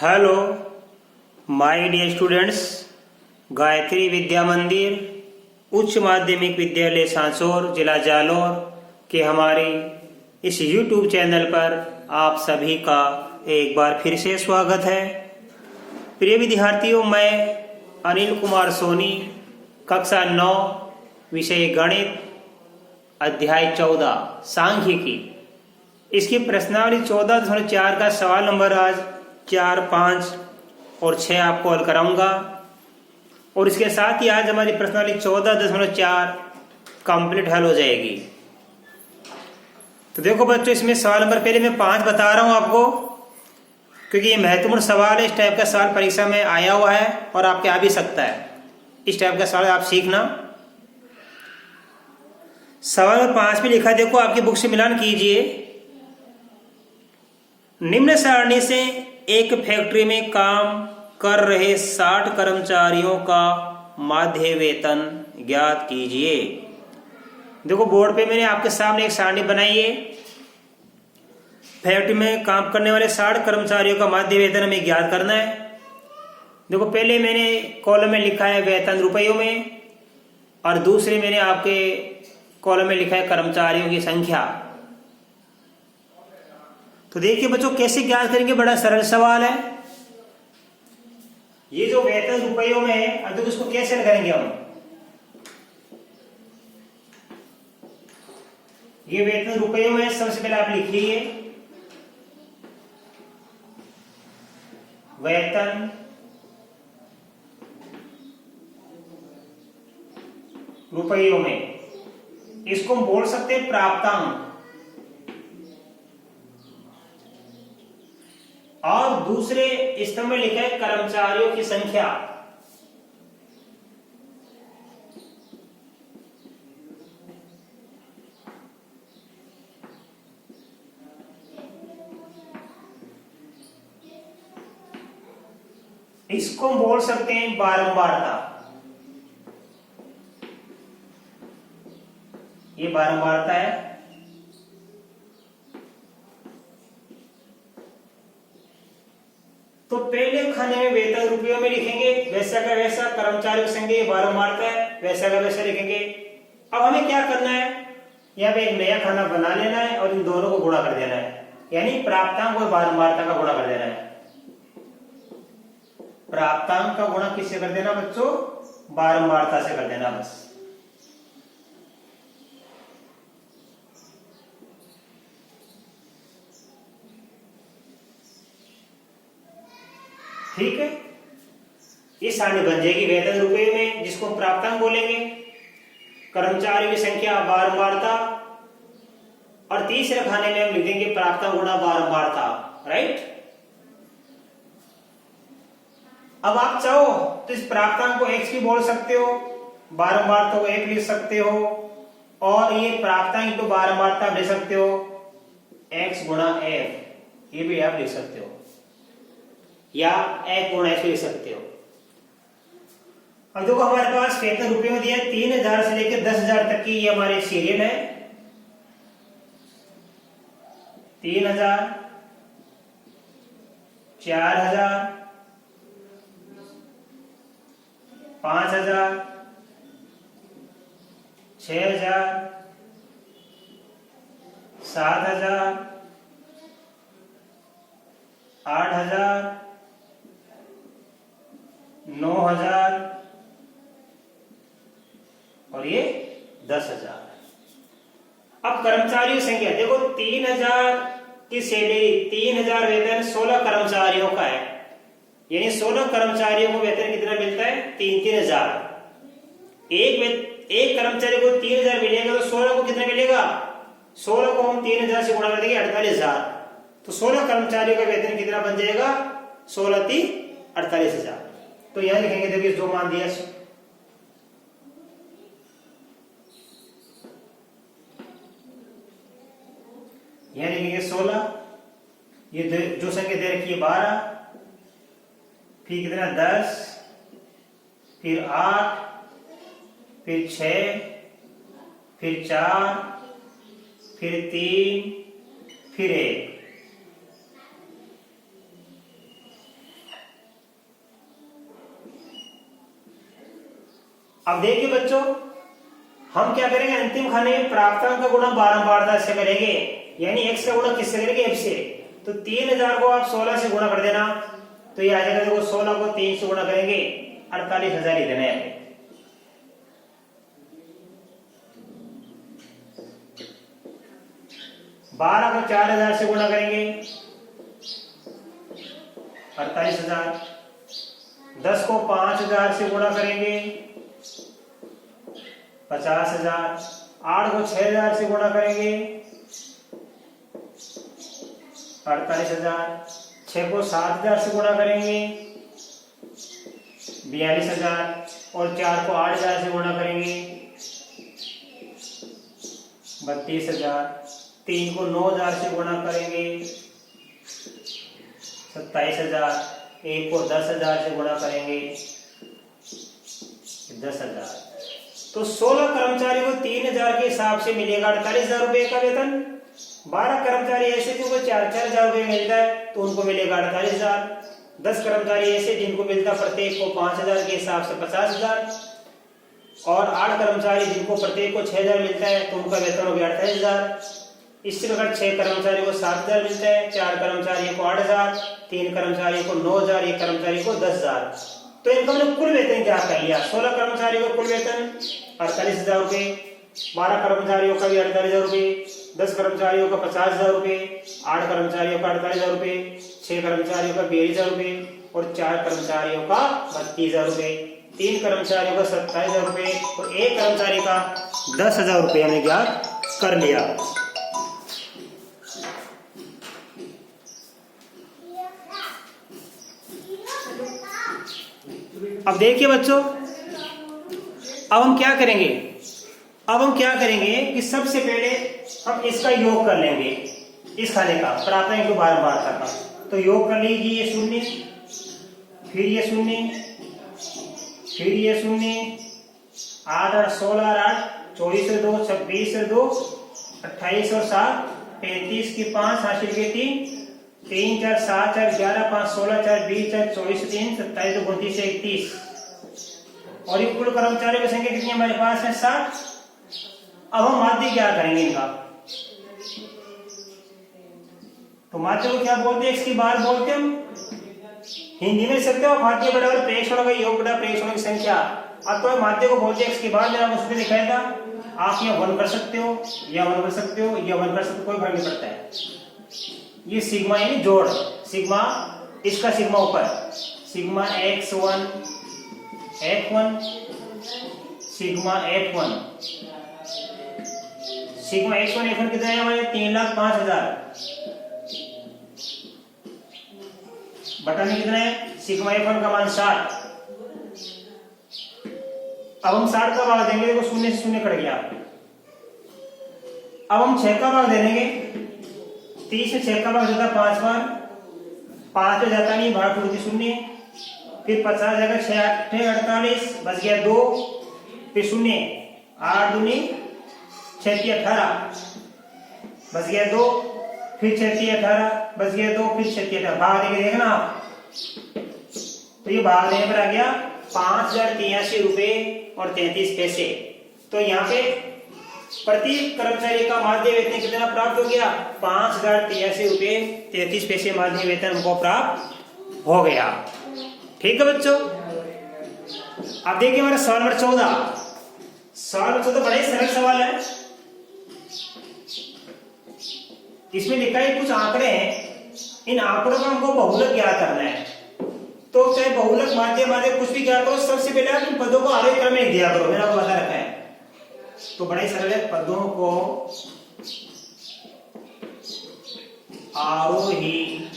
Hello my dear students, Gayatri Vidya Mandir उच्च माध्यमिक विद्यालय सांसौर जिला जालौर के हमारे इस यूट्यूब चैनल पर आप सभी का एक बार फिर से स्वागत है। प्रिय विद्यार्थियों, मैं अनिल कुमार सोनी, कक्षा 9, विषय गणित, अध्याय 14 सांख्यिकी, इसकी प्रश्नावली 14.4 का सवाल नंबर आज 4, 5 और 6 आपको हल कराऊंगा। और इसके साथ ही आज हमारी प्रश्नावली 14.4 कंप्लीट हल हो जाएगी। तो देखो बच्चों, इसमें सवाल नंबर पहले मैं 5 बता रहा हूं आपको, क्योंकि ये महत्वपूर्ण सवाल है। इस टाइप का सवाल परीक्षा में आया हुआ है और आपके आ भी सकता है। इस टाइप का सवाल आप सीखना। सवाल नंबर 5 में लिखा, देखो आपकी बुक से मिलान कीजिए। निम्न सारणी से एक फैक्ट्री में काम कर रहे 60 कर्मचारियों का माध्य वेतन ज्ञात कीजिए। देखो बोर्ड पे मैंने आपके सामने एक सारणी बनाई है। फैक्ट्री में काम करने वाले 60 कर्मचारियों का माध्य वेतन हमें ज्ञात करना है। देखो पहले मैंने कॉलम में लिखा है वेतन रुपयों में, और दूसरे मैंने आपके कॉलम में लिखा है कर्मचारियों की संख्या। तो देखिए बच्चों, कैसे ज्ञात करेंगे, बड़ा सरल सवाल है। ये जो वेतन रुपयों में है, अब तो इसको कैसे करेंगे हम। ये वेतन रुपयों में, सबसे पहले आप लिखिए वेतन रुपयों में। इसको हम बोल सकते हैं प्राप्तांक। और दूसरे स्तंभ में लिखा है कर्मचारियों की संख्या। इसको हम बोल सकते हैं बारंबारता। ये बारंबारता है। तो पहले खाने में वेतन रुपयों में लिखेंगे, वैसा का वैसा कर्मचारियों की संख्या बारंबारता है, वैसा का वैसा लिखेंगे। अब हमें क्या करना है, यहाँ पे एक नया खाना बना लेना है और इन दोनों को गुणा कर देना है, यानी प्राप्तांक और बारंबारता का गुणा कर देना है। प्राप्तांक का गुणा किससे कर देना बच्चों, बारंबारता से कर देना बस। ठीक है, ये सारणी बन जाएगी वेतन रुपये में, जिसको प्राप्तांक बोलेंगे, कर्मचारियों की संख्या बारंबारता, और तीसरे खाने में हम लिख देंगे प्राप्तांक गुणा बारंबारता। राइट। अब आप चाहो तो इस प्राप्तांक को x भी बोल सकते हो, बारंबारता को 1 लिख सकते हो, और ये प्राप्तांक इंटू बारंबारता लिख सकते हो x गुणा f, ये भी आप लिख सकते हो, या एक गुणा ऐसे लिख सकते हो। अब देखो हमारे पास वेतन रुपये में दिया है 3000 से लेकर 10,000 तक की, ये हमारे सीरियल है। 3000, 4000, 5000, 6000, 7000, 8000, 9000 और ये 10,000। अब कर्मचारियों की संख्या देखो, 3000 की सैलरी, 3000 वेतन 16 कर्मचारियों का है, यानी 16 कर्मचारियों को वेतन कितना मिलता है, 3,000। एक कर्मचारी को 3000 मिलेगा, तो 16 को कितना मिलेगा, 16 को हम 3000 से गुणा कर देंगे 48,000। तो 16 कर्मचारियों का वेतन कितना बन जाएगा, 16 × 48,000। तो यहां लिखेंगे, देखिए जो मान दिया, यहां लिखेंगे 16, ये जो संख्या दे रखी है 12, फिर कितना 10, फिर 8, फिर 6, फिर 4, फिर 3, फिर 1। अब देखिए बच्चों, हम क्या करेंगे, अंतिम खाने में प्राप्तांक का गुणा बारंबारता से करेंगे, यानी x का गुणा किससे करेंगे, f से। तो 3000 को आप 16 से गुणा कर देना, तो ये आ जाएगा, देखो 16 को 3 से गुणा करेंगे 48,000 ही देना है। 12 को 4000 से गुणा करेंगे 48,000। 10 को 5000 से गुणा करेंगे 50,000। 8 को 6000 से गुणा करेंगे 48,000। 6 को 7000 से गुणा करेंगे 42,000। और 4 को 8000 से गुणा करेंगे 32,000। 3 को 9000 से गुणा करेंगे 27,000। 1 को 10,000 से गुणा करेंगे 10,000। तो 16 कर्मचारी को 3000 के हिसाब से मिलेगा 48,000 रुपए का वेतन। 12 कर्मचारी ऐसे जिनको 4-4 रुपए मिलता है तो उनको मिलेगा 48,000। 10 कर्मचारी ऐसे जिनको मिलता प्रत्येक को 5,000 के हिसाब से 50,000। और 8 कर्मचारी जिनको प्रत्येक को 6,000 मिलता है तो उनका वेतन हो गया 28,000। इसी प्रकार 6 कर्मचारी को 7,000 मिलता है, 4 कर्मचारियों को 8,000, 3 कर्मचारियों को 9,000, 1 कर्मचारी को 10,000। तो इनका मैंने कुल वेतन क्या कर लिया, 16 कर्मचारियों का कुल वेतन 48,000 रुपए, 12 कर्मचारियों का भी 48,000 रुपए, 10 कर्मचारियों का 50,000 रुपए, 8 कर्मचारियों का 48,000 रुपए, 6 कर्मचारियों का 42,000 रुपए और 4 कर्मचारियों का 32,000 रुपए, 3 कर्मचारियों का 27,000 रुपए और 1 कर्मचारी का 10,000 रुपए हमने ज्ञात कर लिया। अब देखिए बच्चों, अब हम क्या करेंगे, कि सबसे पहले हम इसका योग कर लेंगे, इस खाने का प्राप्तांक को बारंबारता का। तो योग कर लीजिए, ये 0, फिर ये 0, फिर ये 0, 8 और 16 और 8, 24 और 2, 26 और 2, 28 और 7, 35 की 5, हासिल के 3, 3 4 7 4 11 5 16 4 20 4 24 3 27 2 29 31। और ये कुल कर्मचारियों की संख्या कितनी हमारे पास है, 60। अब हम माध्य क्या करेंगे इनका, तो माध्य को क्या बोलते हैं, x की बार बोलते हैं हम हिंदी में सकते हो। माध्य बराबर प्रेक्षणों का योग बटा प्रेक्षणों की संख्या। अब तो माध्य को बोलते हैं x की बार, मैंने उसमें दिखाया था। आप यहाँ 1 कर सकते हो या 1 कर सकते हो या 1 कर सकते हो, कोई फर्क नहीं पड़ता है। ये सिग्मा यानी जोड़, सिग्मा इसका सिग्मा ऊपर, sigma x1 f1 sigma f1, sigma x1 f1 कितना है हमारे 3,05,000 बटा में कितना है, सिग्मा f1 का मान 60। अब हम 60 का भाग देंगे, देखो 0 से 0 कट गया। अब हम 6 का भाग दे देंगे, 30 से 6 का भाग जाता 5 बार, 5 में जाता नहीं, भाग टूटती 0, फिर 50 जाएगा 6 8 48, बच गया 2, फिर 0, 8 दूनी 6 3 18, बच गया 2, फिर 6 3 18, बच गया 2, फिर 6 3 18। भाग देके देखना आप, तो ये भाग देने पर आ गया 5,083 रुपए और 33 पैसे। तो यहाँ पे प्रति कर्मचारी का माध्य वेतन कितना प्राप्त हो गया, 5,083 रुपए 33 पैसे माध्य वेतन हमको प्राप्त हो गया। ठीक है बच्चों, अब देखिए हमारा सवाल नंबर 14। सवाल नंबर 14 बड़ा ही सरल सवाल है। इसमें लिखा है कुछ आंकड़े हैं, इन आंकड़ों का हमको बहुलक ज्ञात करना है। तो चाहे बहुलक माध्य माध्य कुछ भी ज्ञात करो, सबसे पहले आप इन पदों को आरोही क्रम में दिया करो, मैंने आपको बता रखा है। तो बड़ा ही सरल है, पदों को आरोही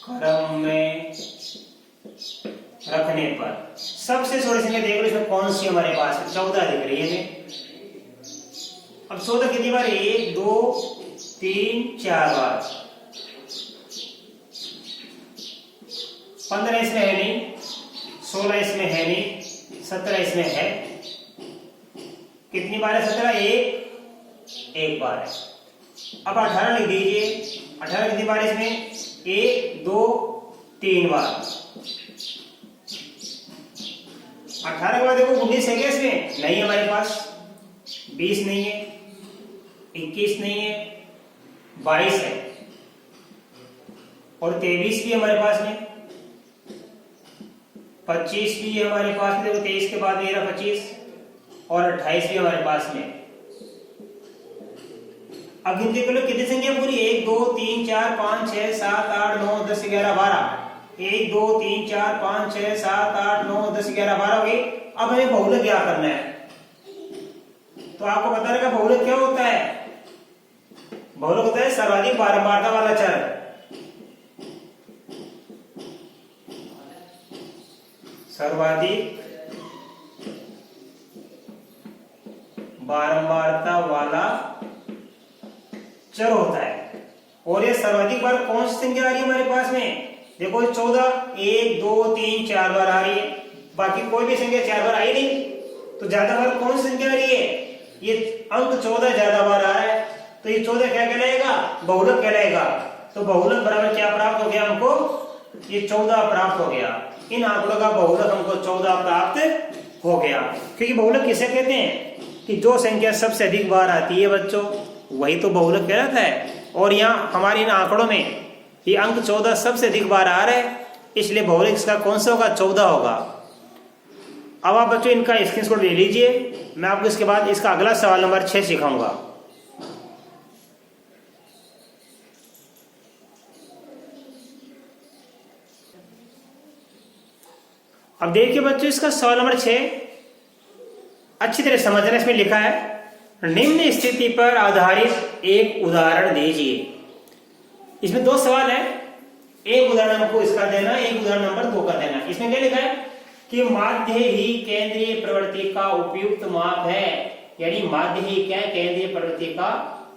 क्रम में रखने पर सबसे छोटी संख्या देख लो, इसमें कौन सी हमारे पास है, 14 दिख रही है। अब 14 कितनी बार, 1 2 3 4 बार, 15 इसमें है नहीं, 16 इसमें है नहीं, 17 इसमें है। कितनी बार है 17, एक बार है। अब 18 लिख दीजिए, 18 कितनी बार इसमें, 1 2 3 बार। 18 के बाद देखो 19 है क्या इसमें? नहीं हमारे पास। 20 नहीं है, 21 नहीं है, 22 है और 23 भी हमारे पास में, 25 भी है हमारे पास में। देखो 23 के बाद मेरा 25 और 28 भी हमारे पास में। अब गिनती कर लो कितनी संख्या पूरी? 1 2 3 4 5 6 7 8 9 10 11 12। 1 2 3 4 5 6 7 8 9 10 11 12 हो गई। अब हमें बहुलक क्या करना है, तो आपको बता रहेगा बहुलक क्या होता है। बहुलक होता है सर्वाधिक बारंबारता वाला चर। सर्वाधिक बारंबारता वाला चर होता है। और ये सर्वाधिक बार कौन सी संख्या आ रही है हमारे पास में? देखो 14, 1 2 3 4 बार आ रही है, बाकी कोई भी संख्या 4 बार आई नहीं। तो ज्यादा बार कौन सी संख्या आ रही है? ये अंक 14 ज्यादा बार आ रहा है, तो ये 14 क्या कहलाएगा? बहुलक कहलाएगा। तो बहुलक बराबर क्या प्राप्त हो गया हमको? ये 14 प्राप्त हो गया। इन आंकड़ों का बहुलक हमको 14 प्राप्त हो गया। क्योंकि बहुलक किसे कहते हैं? कि जो संख्या सबसे अधिक बार आती है बच्चों, वही तो बहुलक कहलाता है। और यहाँ हमारे इन आंकड़ों में ये अंक 14 सबसे अधिक बार आ रहा है, इसलिए बहुलक इसका कौन सा होगा? 14 होगा। अब आप बच्चों इनका स्क्रीनशॉट ले लीजिए, मैं आपको इसके बाद इसका अगला सवाल नंबर 6 सिखाऊंगा। अब देखिए बच्चों इसका सवाल नंबर 6 अच्छी तरह समझना। इसमें लिखा है निम्न स्थिति पर आधारित एक उदाहरण दीजिए। इसमें 2 सवाल है, एक उदाहरण हमको इसका देना, एक उदाहरण नंबर 2 का देना। इसमें क्या लिखा है कि माध्य ही केंद्रीय प्रवृत्ति का उपयुक्त माप है। यानी माध्य ही क्या है? केंद्रीय प्रवृत्ति का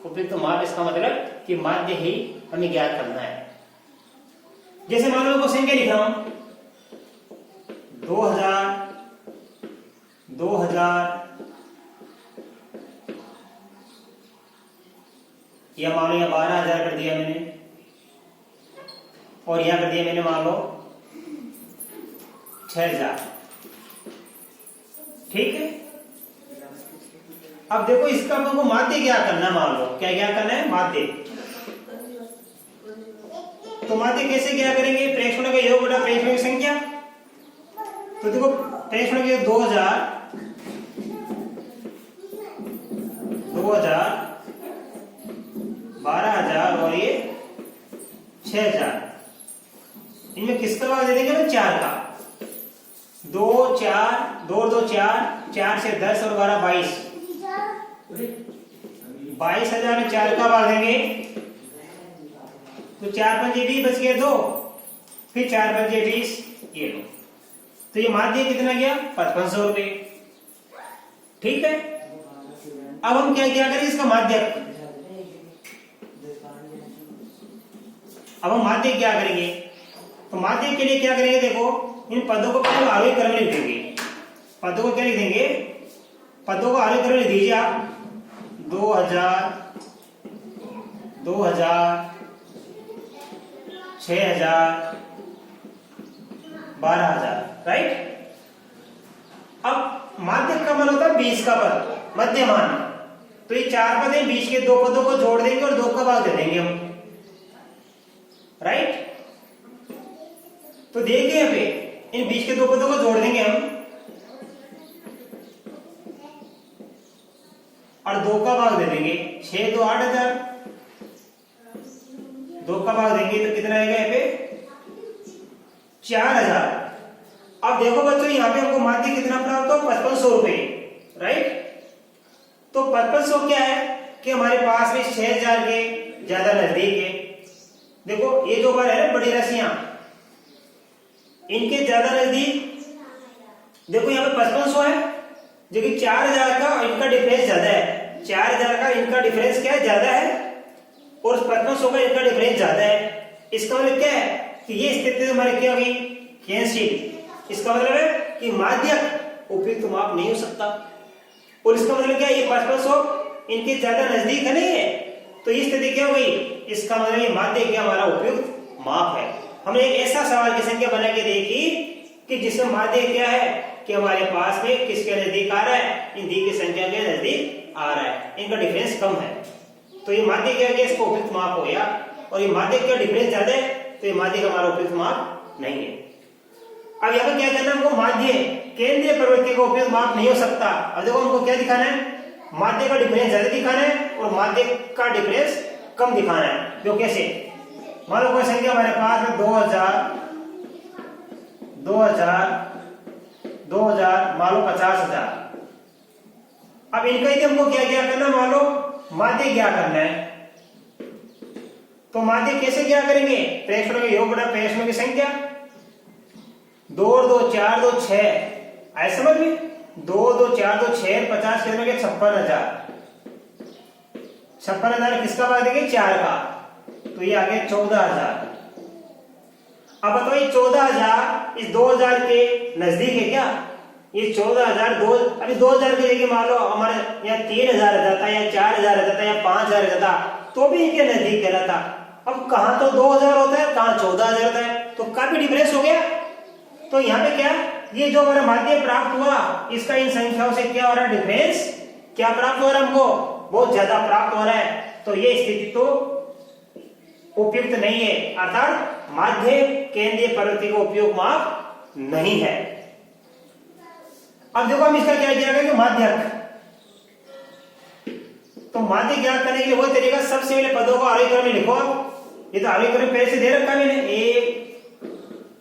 उपयुक्त माप। इसका मतलब कि माध्य ही हमें ज्ञात करना है। जैसे मान लो क्वेश्चन क्या लिख रहा हूं, 2000 या मान लो या 12,000 कर दिया मैंने, और यहां कर दिया मैंने मान लो 6,000। ठीक है। अब देखो इसका हमको माध्य क्या करना है। मान लो क्या करना है? माध्य। तो माध्य कैसे क्या करेंगे? प्रेक्षणों का योग बटा प्रेक्षणों की संख्या। तो देखो प्रेक्षणों के 2000 12,000 और ये 6,000। इनमें किसका भाग दे देंगे? 4 का। 2 4 2 2 4 4 से 10 और 12 22। 22,000 में 4 का भाग देंगे तो 4 पंजे 20 बच गए 2, फिर 4 पंजे 20 ये लो। तो ये माध्य कितना गया? 5500 रुपये। ठीक है। अब हम क्या करेंगे इसका माध्य? अब हम माध्य क्या करेंगे? तो माध्य के लिए क्या करेंगे? देखो इन पदों को पहले आरोही क्रम में लिख देंगे। पदों को क्या लिख देंगे? पदों को आरोही क्रम में लिख दीजिए आप। 2000 6,000 12,000। राइट। अब माध्य का मान होता है 20 का पद, मध्यमान। तो ये 4 पद है, 20 के 2 पदों को जोड़ देंगे और 2 का भाग दे देंगे हम। राइट। तो देखिए अभी इन 20 के 2 पदों को जोड़ देंगे हम और 2 का भाग दे देंगे। 6 2 8,000। 2 का भाग देंगे तो कितना आएगा? यहाँ पे 4,000। अब देखो बच्चों यहाँ पे हमको माध्य कितना प्राप्त हो? 5500 रुपए। राइट। तो 5500 क्या है कि हमारे पास में 6,000 के ज्यादा नजदीक है। देखो ये जो बार है ना बड़ी राशियां, इनके ज्यादा नजदीक। देखो यहाँ पे 5500 है, जो कि 4,000 का इनका डिफरेंस ज्यादा है। 4,000 का इनका डिफरेंस क्या है? ज्यादा है, और 5500 का इनका डिफरेंस ज्यादा है। इसका मतलब क्या है कि ये स्थिति हमारी क्या होगी? कैंसिल। इसका मतलब है कि माध्यक उपयुक्त माप नहीं हो सकता। और इसका मतलब क्या है? ये 5500 इनके ज्यादा नजदीक है नहीं है, तो ये स्थिति क्या हो गई? इसका मतलब ये माध्य क्या हमारा उपयुक्त माप है। हमने एक ऐसा सवाल की संख्या बना के देखी कि जिसमें माध्य क्या है कि हमारे पास में किसके नजदीक आ रहा है, इन दी की संख्या के नजदीक आ रहा है, इनका डिफरेंस कम है, तो ये माध्य क्या गया, इसको उपयुक्त माप हो गया। और ये माध्य क्या डिफरेंस ज्यादा है, तो ये माध्य हमारा उपयुक्त माप नहीं है। अब यहाँ पे क्या करना है हमको, माध्य केंद्रीय प्रवृत्ति का उपयुक्त माप नहीं हो सकता। अब देखो हमको क्या दिखाना है, माध्य का डिफरेंस ज्यादा दिखाना है और माध्य का डिफरेंस कम दिखाना है। जो कैसे, मान लो कोई संख्या हमारे पास में 2000 मान लो 50,000। अब इनका ही हमको क्या करना, मान लो माध्य क्या करना है, तो माध्य कैसे क्या करेंगे, प्रेक्षणों के योग बटा प्रेक्षणों की संख्या, 2 और 2 4 2 6, ऐसे समझ में, 2 2 4 2 6 50 कितने के 56,000 किसका भाग देंगे, 4 का, तो ये आ गया 14,000। अब बताओ ये 14,000 इस 2,000 के नजदीक है क्या, ये 14,000 अभी 2,000 की जगह मान लो हमारे यहाँ 3,000 आ जाता या 4,000 आ जाता या 5,000 आ जाता तो भी इनके नजदीक कह रहा था। अब कहां तो 2,000 होता है, कहां 14,000 होता है, तो काफी डिफरेंस हो गया। तो यहाँ पे क्या, ये जो हमारा माध्य प्राप्त हुआ इसका इन संख्याओं से क्या हो रहा है, डिफरेंस क्या प्राप्त हो रहा है, हमको बहुत ज्यादा प्राप्त हो रहा है। तो ये स्थिति तो उपयुक्त नहीं है, अर्थात माध्य केंद्रीय प्रवृत्ति का उपयुक्त माप नहीं है। अब देखो हम इसका क्या किया कि माध्यक, तो माध्य ज्ञात करने के लिए वो तरीका, सबसे पहले पदों को आरोही क्रम में लिखो। ये तो आरोही क्रम पहले से दे रखा मैंने, ये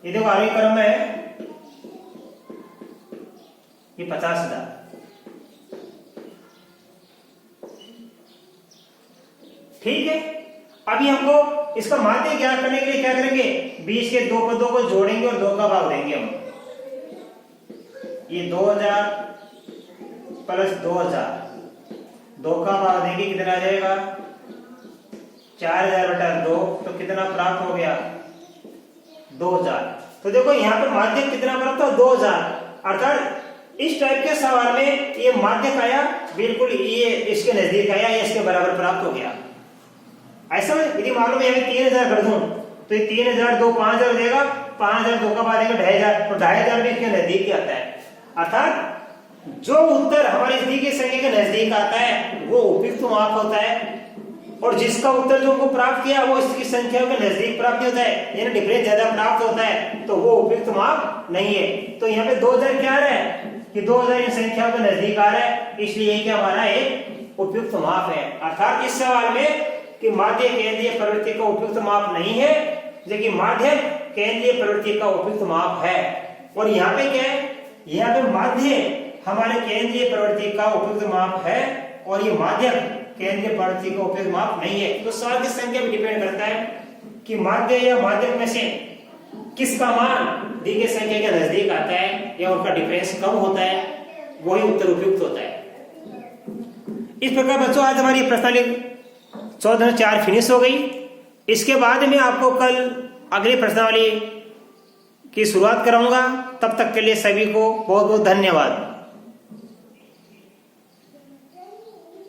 देखो आरोही क्रम है, ये 50,000, ठीक है। अभी हमको इसका माध्य ज्ञात करने के लिए क्या करेंगे, 20 के 2 पदों को जोड़ेंगे और 2 का भाग देंगे हम। ये 2,000 प्लस 2,000, 2 का भाग देंगे, कितना आ जाएगा, 4,000 बटा 2, तो कितना प्राप्त हो गया, 2,000। तो देखो यहाँ पे माध्य कितना प्राप्त हो, 2,000। अर्थात इस टाइप के सवाल में ये माध्य आया बिल्कुल ये इसके नजदीक आया, ये इसके बराबर प्राप्त हो गया। ऐसा यदि मालूम है 3,000 कर दूं तो ये 3,000 2 5,000 देगा, 5,000 2 का बाद देगा 2,500, तो 2,500 भी इसके नजदीक ही आता है। अर्थात जो उत्तर हमारे दी की संख्या के नजदीक आता है वो उपयुक्त माप होता है, और जिसका उत्तर जो हमको प्राप्त किया वो इसकी संख्या के नजदीक प्राप्त होता है, यानी डिफरेंस ज्यादा प्राप्त होता है, तो वो उपयुक्त माप नहीं है। तो यहाँ पे 2,000 क्या आ रहा है कि 2,000 इन संख्याओं के नजदीक आ रहा है, इसलिए ये क्या हमारा एक उपयुक्त माप है। अर्थात इस सवाल में कि माध्य केंद्रीय प्रवृत्ति का उपयुक्त माप नहीं है, जबकि माध्य केंद्रीय प्रवृत्ति का उपयुक्त माप है। और यहाँ पे क्या है, यहाँ पे माध्य हमारे केंद्रीय प्रवृत्ति का उपयुक्त माप है और ये माध्यक केंद्रीय प्रवृत्ति का उपयुक्त माप नहीं है। तो सवाल की संख्या भी डिपेंड करता है कि माध्य या माध्यक में से किसका मान दी गई संख्या के नजदीक आता है या उनका डिफरेंस कम होता है, वही उत्तर उपयुक्त होता है। इस प्रकार बच्चों आज हमारी प्रश्नावली 14-4 फिनिश हो गई। इसके बाद में आपको कल अगली प्रश्नावली की शुरुआत कराऊंगा। तब तक के लिए सभी को बहुत बहुत धन्यवाद।